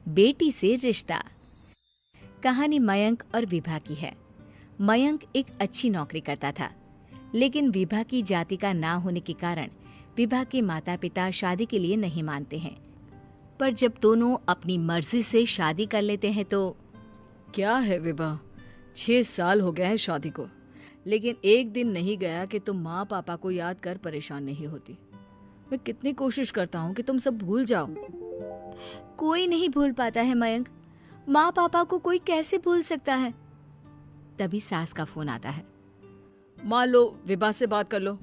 बेटी से रिश्ता। कहानी मयंक और विभा की है। मयंक एक अच्छी नौकरी करता था, लेकिन विभा की जाति का ना होने के कारण विभा के माता पिता शादी के लिए नहीं मानते हैं। पर जब दोनों अपनी मर्जी से शादी कर लेते हैं तो क्या है विभा, 6 साल हो गए हैं शादी को, लेकिन एक दिन नहीं गया कि तुम माँ पापा को याद कर परेशान नहीं होती। मैं कितनी कोशिश करता हूँ कि तुम सब भूल जाओ। कोई नहीं भूल पाता है मयंक। माँ पापा को कोई कैसे भूल सकता है। तभी सास का फोन आता है। मान लो विभा से बात कर लो,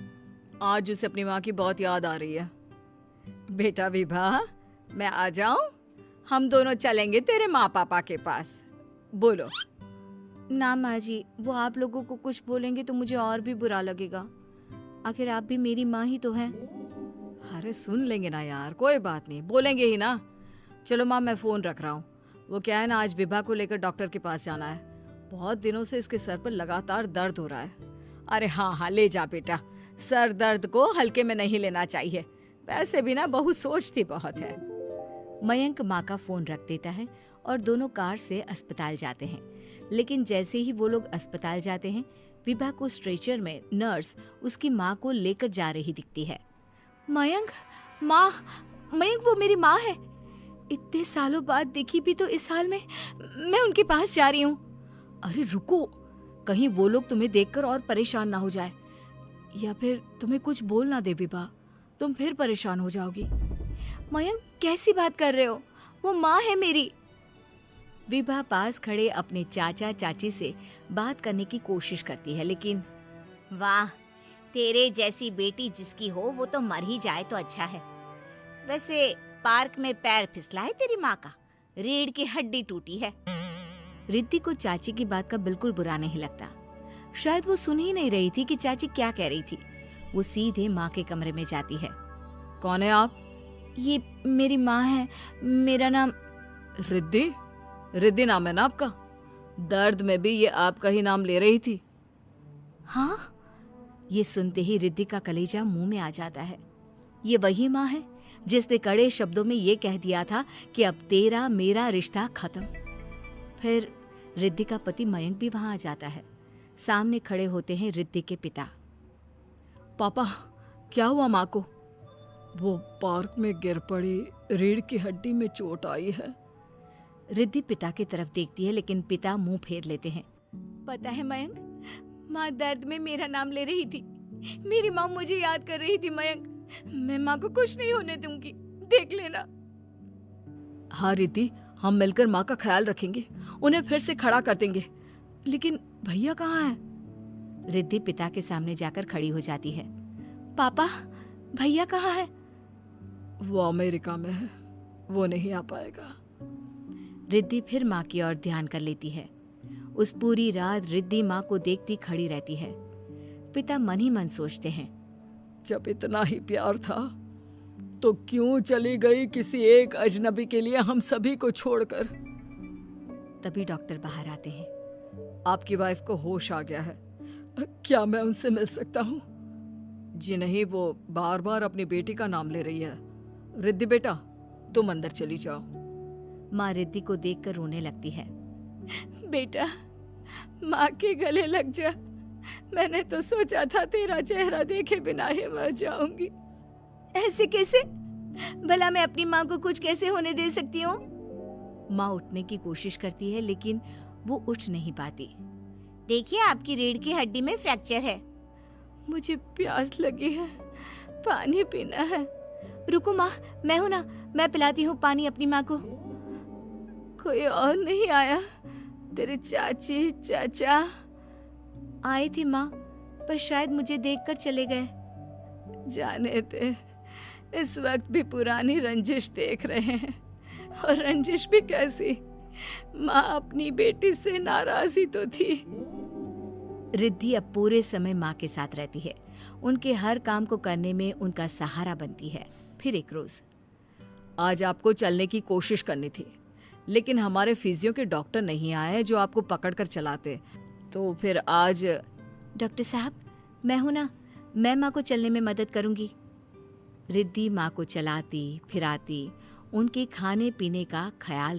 आज उसे अपनी माँ की बहुत याद आ रही है। बेटा विभा, मैं आ जाऊं? हम दोनों चलेंगे तेरे माँ पापा के पास। बोलो। ना माँ जी, वो आप लोगों को कुछ बोलेंगे तो मुझे और भी बुरा लगेगा। आखिर आप भी मेरी माँ ही तो हैं। अरे सुन लेंगे ना यार, कोई बात नहीं, बोलेंगे ही ना। चलो माँ, मैं फोन रख रहा हूँ। वो क्या है ना, आज विभा को लेकर डॉक्टर के पास जाना है। बहुत दिनों से इसके सर पर लगातार दर्द हो रहा है। अरे हाँ हाँ, ले जा बेटा, सर दर्द को हल्के में नहीं लेना चाहिए। वैसे भी ना बहू सोचती बहुत है। मयंक माँ का फोन रख देता है और दोनों कार से अस्पताल जाते हैं। लेकिन जैसे ही वो लोग अस्पताल जाते हैं, विभा को स्ट्रेचर में नर्स उसकी माँ को लेकर जा रही दिखती है। मयंक, माँ, मयंक वो मेरी माँ है। इतने सालों बाद दिखी भी तो इस हाल में मैं उनके पास जा रही हूँ। अरे रुको, कहीं वो लोग तुम्हें देखकर और परेशान ना हो जाए, या फिर तुम्हें कुछ बोल ना दे विभा, तुम फिर परेशान हो जाओगी। मयंक, कैसी बात कर रहे हो? वो माँ है मेरी। विभा पास खड़े अपने चाचा चाची से बात करने की कोशिश करती है, लेकिन वाह, तेरे जैसी बेटी जिसकी हो वो तो मर ही जाए तो अच्छा है। वैसे पार्क में पैर फिसला है तेरी माँ का, रीढ़ की हड्डी टूटी है। रिद्धि को चाची की बात का बिल्कुल बुरा नहीं लगता। शायद वो सुन ही नहीं रही थी कि चाची क्या कह रही थी। वो सीधे माँ के कमरे में जाती है। कौन है आप? ये मेरी माँ है, मेरा नाम रिद्धि। रिद्धि नाम है ना आपका? दर्द में भी ये आपका ही नाम ले रही थी। हाँ, ये सुनते ही रिद्धि का कलेजा मुंह में आ जाता है। ये वही माँ है जिसने कड़े शब्दों में ये कह दिया था कि अब तेरा मेरा रिश्ता खत्म। फिर रिद्धि का पति मयंक भी वहां आ जाता है। सामने खड़े होते हैं रिद्धि के पिता। पापा, क्या हुआ माँ को? वो पार्क में गिर पड़ी, रीढ़ की हड्डी में चोट आई है। रिद्धि पिता की तरफ देखती है, लेकिन पिता मुंह फेर लेते हैं। पता है मयंक, माँ दर्द में मेरा नाम ले रही थी। मेरी माँ मुझे याद कर रही थी मयंक। मैं माँ को कुछ नहीं होने दूंगी, देख लेना। हाँ रिद्धि, हम मिलकर माँ का ख्याल रखेंगे, उन्हें फिर से खड़ा कर देंगे। लेकिन भैया कहाँ है? रिद्धि पिता के सामने जाकर खड़ी हो जाती है। पापा, भैया कहाँ है? वो अमेरिका में है, वो नहीं आ पाएगा। रिद्धि फिर माँ की ओर ध्यान कर लेती है। उस पूरी रात रिद्धि माँ को देखती खड़ी रहती है। पिता मन ही मन सोचते हैं, जब इतना ही प्यार था तो क्यों चली गई किसी एक अजनबी के लिए हम सभी को छोड़कर। तभी डॉक्टर बाहर आते हैं। आपकी वाइफ को होश आ गया है, क्या मैं उनसे मिल सकता हूँ? जी नहीं, वो बार बार अपनी बेटी का नाम ले रही है। रिद्धि बेटा, तुम अंदर चली जाओ। माँ रिद्धि को देखकर रोने लगती है। बेटा, माँ के गले लग जा। मैंने तो सोचा था तेरा चेहरा देखे बिना ही मर जाऊंगी। ऐसे कैसे? भला मैं अपनी माँ को कुछ कैसे होने दे सकती हूँ? माँ उठने की कोशिश करती है, लेकिन वो उठ नहीं पाती। देखिए, आपकी रीढ़ की हड्डी में फ्रैक्चर है। मुझे प्यास लगी है, पानी पीना है। रुको माँ, मैं हूँ ना, मैं पिलाती हूँ पानी अपनी माँ को। कोई और नहीं आया? तेरे चाची चाचा आए थे माँ, पर शायद मुझे देखकर चले गए। जाने दे, इस वक्त भी पुरानी रंजिश देख रहे हैं। और रंजिश भी कैसी? माँ अपनी बेटी से नाराज ही तो थी। रिद्धि अब पूरे समय माँ के साथ रहती है। उनके हर काम को करने में उनका सहारा बनती है। फिर एक रोज, आज आपको चलने की कोशिश करनी थी, लेकिन हमारे फिजियो के डॉक्टर नहीं आए जो आपको पकड़ कर चलाते, तो फिर आज। डॉक्टर साहब, मैं हूं ना, मैं माँ को चलने में मदद करूंगी। रिद्धि माँ को चलाती फिराती, उनके खाने पीने का ख्याल